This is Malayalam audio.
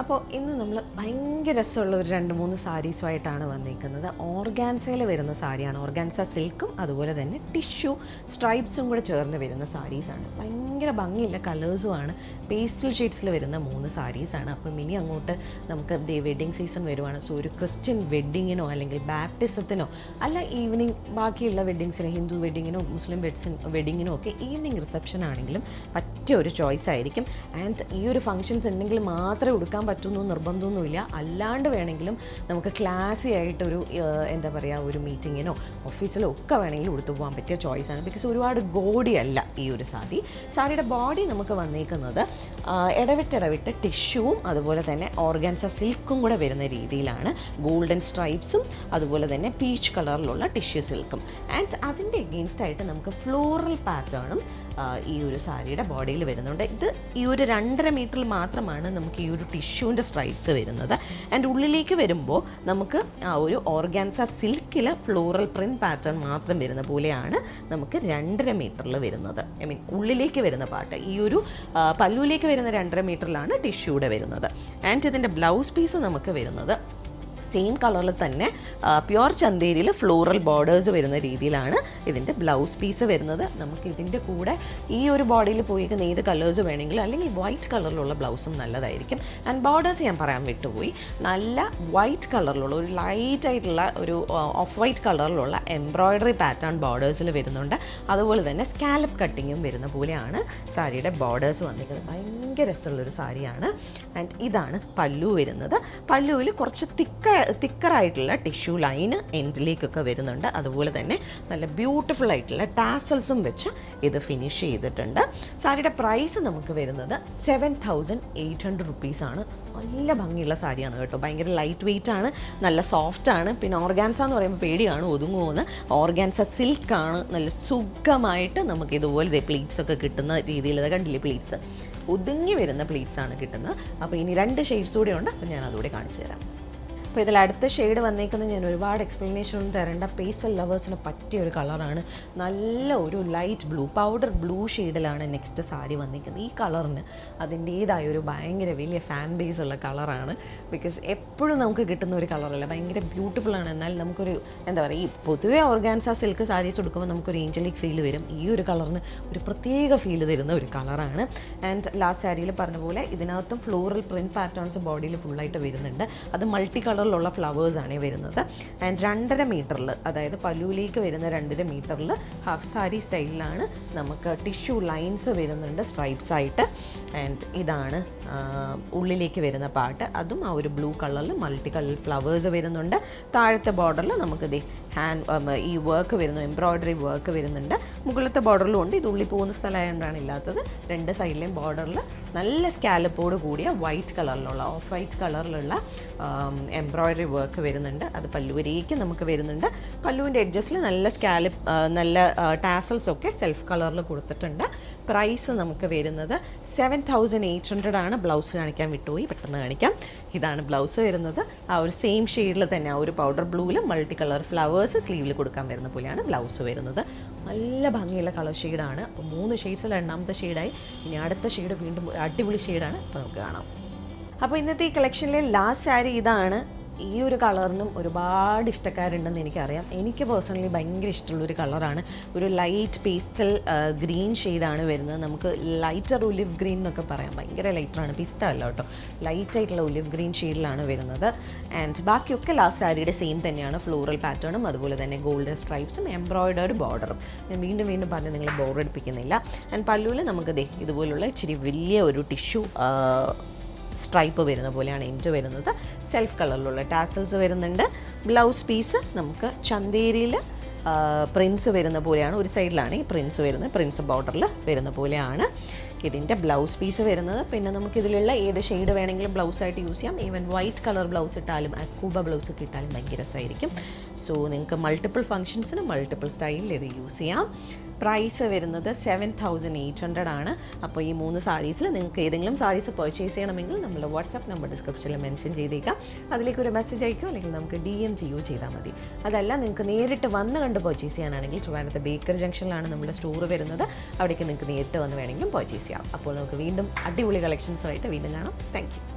അപ്പോൾ ഇന്ന് നമ്മൾ ഭയങ്കര രസമുള്ള ഒരു 2-3 സാരീസുമായിട്ടാണ് വന്നിരിക്കുന്നത്. ഓർഗാൻസയിൽ വരുന്ന സാരിയാണ്. ഓർഗാൻസ സിൽക്കും അതുപോലെ തന്നെ ടിഷ്യൂ സ്ട്രൈപ്സും കൂടെ ചേർന്ന് വരുന്ന സാരീസാണ്. ഭയങ്കര ഭംഗിയുള്ള കളേഴ്സുമാണ്. പേസ്റ്റൽ ഷെയ്ഡ്സിൽ വരുന്ന 3 സാരീസാണ്. അപ്പം ഇനി അങ്ങോട്ട് നമുക്ക് വെഡ്ഡിങ് സീസൺ വരുവാണ്. സോ ഒരു ക്രിസ്ത്യൻ വെഡ്ഡിങ്ങിനോ അല്ലെങ്കിൽ ബാപ്റ്റിസത്തിനോ അല്ല ഈവനിങ് ബാക്കിയുള്ള വെഡ്ഡിങ്സിന് ഹിന്ദു വെഡ്ഡിങ്ങിനോ മുസ്ലിം വെഡ്ഡിങ്ങിനോ ഒക്കെ ഈവനിങ് റിസപ്ഷൻ ആണെങ്കിലും പറ്റിയ ഒരു ചോയ്സ് ആയിരിക്കും. ആൻഡ് ഈ ഒരു ഫംഗ്ഷൻസ് ഉണ്ടെങ്കിൽ മാത്രമേ ഉടുക്കാൻ പറ്റുന്നു നിർബന്ധമൊന്നുമില്ല. അല്ലാണ്ട് വേണമെങ്കിലും നമുക്ക് ക്ലാസി ആയിട്ടൊരു എന്താ പറയുക ഒരു മീറ്റിങ്ങിനോ ഓഫീസിലോ ഒക്കെ വേണമെങ്കിലും ഉടുത്തു പോകാൻ പറ്റിയ ചോയ്സാണ്. ബിക്കോസ് ഒരുപാട് ഗോഡി അല്ല ഈ ഒരു സാരിയുടെ ബോഡി നമുക്ക് വന്നേക്കുന്നത് ഇടവിട്ട് ടിഷ്യൂവും അതുപോലെ തന്നെ ഓർഗാൻസ സിൽക്കും കൂടെ വരുന്ന രീതിയിലാണ്. ഗോൾഡൻ സ്ട്രൈപ്സും അതുപോലെ തന്നെ പീച്ച് കളറിലുള്ള ടിഷ്യൂ സിൽക്കും. ആൻഡ് അതിൻ്റെ എഗെയിൻസ്റ്റ് ആയിട്ട് നമുക്ക് ഫ്ലോറൽ പാറ്റേണും ഈ ഒരു സാരിയുടെ ബോഡിയിൽ വരുന്നുണ്ട്. ഇത് ഈ ഒരു 2.5 മീറ്ററിൽ മാത്രമാണ് നമുക്ക് ഈ ഒരു ടിഷ്യൂവിൻ്റെ സ്ട്രൈപ്സ് വരുന്നത്. ആൻഡ് ഉള്ളിലേക്ക് വരുമ്പോൾ നമുക്ക് ഒരു ഓർഗാൻസ സിൽക്കിൽ ഫ്ലോറൽ പ്രിൻറ്റ് പാറ്റേൺ മാത്രം വരുന്ന പോലെയാണ് നമുക്ക് 2.5 മീറ്ററിൽ വരുന്നത്. ഐ മീൻ ഉള്ളിലേക്ക് വരുന്ന പാർട്ട് ഈ ഒരു പല്ലുവിലേക്ക് വരുന്ന 2.5 മീറ്ററിലാണ് ടിഷ്യൂടെ വരുന്നത്. ആൻഡ് ഇതിൻ്റെ ബ്ലൗസ് പീസ് നമുക്ക് വരുന്നത് സെയിം കളറിൽ തന്നെ പ്യുവർ ചന്തേരിയിൽ ഫ്ലോറൽ ബോർഡേഴ്സ് വരുന്ന രീതിയിലാണ് ഇതിൻ്റെ ബ്ലൗസ് പീസ് വരുന്നത്. നമുക്ക് ഇതിൻ്റെ കൂടെ ഈ ഒരു ബോഡിയിൽ പോയിരിക്കുന്ന ഏത് കളേഴ്സ് വേണമെങ്കിലും അല്ലെങ്കിൽ വൈറ്റ് കളറിലുള്ള ബ്ലൗസും നല്ലതായിരിക്കും. ആൻഡ് ബോർഡേഴ്സ് ഞാൻ പറയാൻ വിട്ടുപോയി. നല്ല വൈറ്റ് കളറിലുള്ള ഒരു ലൈറ്റ് ആയിട്ടുള്ള ഒരു ഓഫ് വൈറ്റ് കളറിലുള്ള എംബ്രോയ്ഡറി പാറ്റേൺ ബോർഡേഴ്സിൽ വരുന്നുണ്ട്. അതുപോലെ തന്നെ സ്കാലപ്പ് കട്ടിങ്ങും വരുന്ന പോലെയാണ് സാരിയുടെ ബോർഡേഴ്സ് വന്നിരിക്കുന്നത്. ഭയങ്കര രസമുള്ളൊരു സാരിയാണ്. ആൻഡ് ഇതാണ് പല്ലു വരുന്നത്. പല്ലുവിൽ കുറച്ച് തിക്കറായിട്ടുള്ള ടിഷ്യൂ ലൈന് എൻഡിലേക്കൊക്കെ വരുന്നുണ്ട്. അതുപോലെ തന്നെ നല്ല ബ്യൂട്ടിഫുൾ ആയിട്ടുള്ള ടാസൽസും വെച്ച് ഇത് ഫിനിഷ് ചെയ്തിട്ടുണ്ട്. സാരിയുടെ പ്രൈസ് നമുക്ക് വരുന്നത് 7,800 റുപ്പീസാണ്. നല്ല ഭംഗിയുള്ള സാരിയാണ് കേട്ടോ. ഭയങ്കര ലൈറ്റ് വെയ്റ്റ് ആണ്, നല്ല സോഫ്റ്റ് ആണ്. പിന്നെ ഓർഗാൻസ എന്ന് പറയുമ്പോൾ പേടിയാണ് ഒതുങ്ങുമെന്ന്. ഓർഗാൻസ സിൽക്കാണ്. നല്ല സുഖമായിട്ട് നമുക്ക് ഇതുപോലെ പ്ലീറ്റ്സ് ഒക്കെ കിട്ടുന്ന രീതിയിൽ കണ്ടില്ലേ, പ്ലീറ്റ്സ് ഒതുങ്ങി വരുന്ന പ്ലീറ്റ്സ് ആണ് കിട്ടുന്നത്. അപ്പോൾ ഇനി 2 ഷെയ്ഡ്സ് കൂടെ ഉണ്ട്. അപ്പോൾ ഞാൻ അതുകൂടെ കാണിച്ചു തരാം. അപ്പോൾ ഇതിൽ അടുത്ത ഷെയ്ഡ് വന്നേക്കുന്നത് ഞാൻ ഒരുപാട് എക്സ്പ്ലനേഷൻ ഒന്നും തരേണ്ട, പേസ്റ്റൽ ലവേഴ്സിന് പറ്റിയ ഒരു കളറാണ്. നല്ല ഒരു ലൈറ്റ് ബ്ലൂ പൗഡർ ബ്ലൂ ഷെയ്ഡിലാണ് നെക്സ്റ്റ് സാരി വന്നിരിക്കുന്നത്. ഈ കളറിന് അതിൻ്റേതായ ഒരു ഭയങ്കര വലിയ ഫാൻ ബേസ് ഉള്ള കളറാണ്. ബിക്കോസ് എപ്പോഴും നമുക്ക് കിട്ടുന്ന ഒരു കളറല്ല, ഭയങ്കര ബ്യൂട്ടിഫുള്ളാണ്. എന്നാൽ നമുക്കൊരു എന്താ പറയുക, ഈ പൊതുവെ ഓർഗാൻസ സിൽക്ക് സാരീസ് എടുക്കുമ്പോൾ നമുക്കൊരു ഏഞ്ചലിക് ഫീൽ വരും. ഈ ഒരു കളറിന് ഒരു പ്രത്യേക ഫീൽ തരുന്ന ഒരു കളറാണ്. ആൻഡ് ലാസ്റ്റ് സാരിയിൽ പറഞ്ഞ പോലെ ഇതിനകത്തും ഫ്ലോറൽ പ്രിൻറ്റ് പാറ്റേൺസ് ബോഡിയിൽ ഫുള്ളായിട്ട് വരുന്നുണ്ട്. അത് മൾട്ടി കളറിലുള്ള ഫ്ലവേഴ്സാണ് വരുന്നത്. ആൻഡ് 2.5 മീറ്ററിൽ, അതായത് പല്ലുവിലേക്ക് വരുന്ന 2.5 മീറ്ററിൽ ഹാഫ് സാരി സ്റ്റൈലിലാണ് നമുക്ക് ടിഷ്യൂ ലൈൻസ് വരുന്നുണ്ട് സ്ട്രൈപ്സ് ആയിട്ട്. ആൻഡ് ഇതാണ് ഉള്ളിലേക്ക് വരുന്ന പാർട്ട്. അതും ആ ഒരു ബ്ലൂ കളറിൽ മൾട്ടി കളർ ഫ്ലവേഴ്സ് വരുന്നുണ്ട്. താഴത്തെ ബോർഡറിൽ നമുക്ക് ഈ വർക്ക് വരുന്നു, എംബ്രോയ്ഡറി വർക്ക് വരുന്നുണ്ട്. മുകളിലത്തെ ബോർഡറിലും ഉണ്ട്. ഇത് ഉള്ളിൽ പോകുന്ന സ്ഥലമായതുകൊണ്ടാണ് ഇല്ലാത്തത്. 2 സൈഡിലെയും ബോർഡറിൽ നല്ല സ്കാലപ്പോട് കൂടിയ വൈറ്റ് കളറിലുള്ള ഓഫ് വൈറ്റ് കളറിലുള്ള എംബ്രോയ്ഡറി വർക്ക് വരുന്നുണ്ട്. അത് പല്ലുവരേക്കും നമുക്ക് വരുന്നുണ്ട്. പല്ലുവിൻ്റെ എഡ്ജസിൽ നല്ല നല്ല ടാസൽസ് ഒക്കെ സെൽഫ് കളറിൽ കൊടുത്തിട്ടുണ്ട്. പ്രൈസ് നമുക്ക് വരുന്നത് 7,800 ആണ്. ബ്ലൗസ് കാണിക്കാൻ വിട്ടുപോയി, പെട്ടെന്ന് കാണിക്കാം. ഇതാണ് ബ്ലൗസ് വരുന്നത്. ആ ഒരു സെയിം ഷെയ്ഡിൽ തന്നെ ആ ഒരു പൗഡർ ബ്ലൂവിൽ മൾട്ടി കളർ ഫ്ലവേഴ്സ് സ്ലീവിൽ കൊടുക്കാൻ വരുന്ന പോലെയാണ് ബ്ലൗസ് വരുന്നത്. നല്ല ഭംഗിയുള്ള കളർ ഷെയ്ഡാണ്. അപ്പോൾ 3 ഷെയ്ഡ്സിൽ 2ാമത്തെ ഷെയ്ഡായി. ഇനി അടുത്ത ഷെയ്ഡ് വീണ്ടും അടിപൊളി ഷെയ്ഡാണ്. ഇപ്പോൾ നമുക്ക് കാണാം. അപ്പോൾ ഇന്നത്തെ ഈ കളക്ഷനിലെ ലാസ്റ്റ് സാരി ഇതാണ്. ഈ ഒരു കളറിനും ഒരുപാട് ഇഷ്ടക്കാരുണ്ടെന്ന് എനിക്കറിയാം. എനിക്ക് പേഴ്സണലി ഭയങ്കര ഇഷ്ടമുള്ളൊരു കളറാണ്. ഒരു ലൈറ്റ് പേസ്റ്റൽ ഗ്രീൻ ഷെയ്ഡാണ് വരുന്നത്. നമുക്ക് ലൈറ്റർ ഒലിവ് ഗ്രീൻ എന്നൊക്കെ പറയാം. ഭയങ്കര ലൈറ്ററാണ്, പിസ്ത അല്ല കേട്ടോ. ലൈറ്റായിട്ടുള്ള ഒലിവ് ഗ്രീൻ ഷെയ്ഡിലാണ് വരുന്നത്. ആൻഡ് ബാക്കിയൊക്കെ ലാസ്റ്റ് സാരിയുടെ സെയിം തന്നെയാണ്. ഫ്ലോറൽ പാറ്റേണും അതുപോലെ തന്നെ ഗോൾഡൻ സ്ട്രൈപ്സും എംബ്രോയ്ഡേർഡ് ബോർഡറും. ഞാൻ വീണ്ടും പറഞ്ഞ് നിങ്ങളെ ബോറടിപ്പിക്കുന്നില്ല. ആൻഡ് പല്ലുവിൽ നമുക്ക് ഇതുപോലുള്ള ഇച്ചിരി വലിയ ഒരു ടിഷ്യൂ സ്ട്രൈപ്പ് വരുന്ന പോലെയാണ് എൻഡ് വരുന്നത്. സെൽഫ് കളറിലുള്ള ടാസൽസ് വരുന്നുണ്ട്. ബ്ലൗസ് പീസ് നമുക്ക് ചന്തേരിയിൽ പ്രിൻസ് വരുന്ന പോലെയാണ്. ഒരു സൈഡിലാണ് ഈ പ്രിൻസ് വരുന്നത്. പ്രിൻസ് ബോർഡറിൽ വരുന്ന പോലെയാണ് ഇതിൻ്റെ ബ്ലൗസ് പീസ് വരുന്നത്. പിന്നെ നമുക്കിതിലുള്ള ഏത് ഷെയ്ഡ് വേണമെങ്കിലും ബ്ലൗസായിട്ട് യൂസ് ചെയ്യാം. ഈവൻ വൈറ്റ് കളർ ബ്ലൗസ് ഇട്ടാലും അക്കൂബ ബ്ലൗസ് ഒക്കെ ഇട്ടാലും ഭയങ്കര രസമായിരിക്കും. സോ നിങ്ങൾക്ക് മൾട്ടിപ്പിൾ ഫംഗ്ഷൻസിന് മൾട്ടിപ്പിൾ സ്റ്റൈലിൽ ഇത് യൂസ് ചെയ്യാം. പ്രൈസ് വരുന്നത് 7,800 ആണ്. അപ്പോൾ ഈ 3 സാരീസിൽ നിങ്ങൾക്ക് ഏതെങ്കിലും സാരീസ് പർച്ചേസ് ചെയ്യണമെങ്കിൽ നമ്മൾ വാട്സാപ്പ് നമ്പർ ഡിസ്ക്രിപ്ഷനിൽ മെൻഷൻ ചെയ്തേക്കാം. അതിലേക്ക് ഒരു മെസ്സേജ് അയക്കും, അല്ലെങ്കിൽ നമുക്ക് DM ചെയ്യുകയോ ചെയ്താൽ മതി. അതല്ല നിങ്ങൾക്ക് നേരിട്ട് വന്ന് കണ്ട് പർച്ചേസ് ചെയ്യാനാണെങ്കിൽ ട്രിവാൻഡ്രത്തെ ബേക്കർ ജംഗ്ഷനിലാണ് നമ്മുടെ സ്റ്റോർ വരുന്നത്. അവിടേക്ക് നിങ്ങൾക്ക് നേരിട്ട് വന്ന് വേണമെങ്കിലും പർച്ചേസ് ചെയ്യാം. അപ്പോൾ നമുക്ക് വീണ്ടും അടിപൊളി കളക്ഷൻസുമായിട്ട് വീണ്ടും കാണാം. Thank you.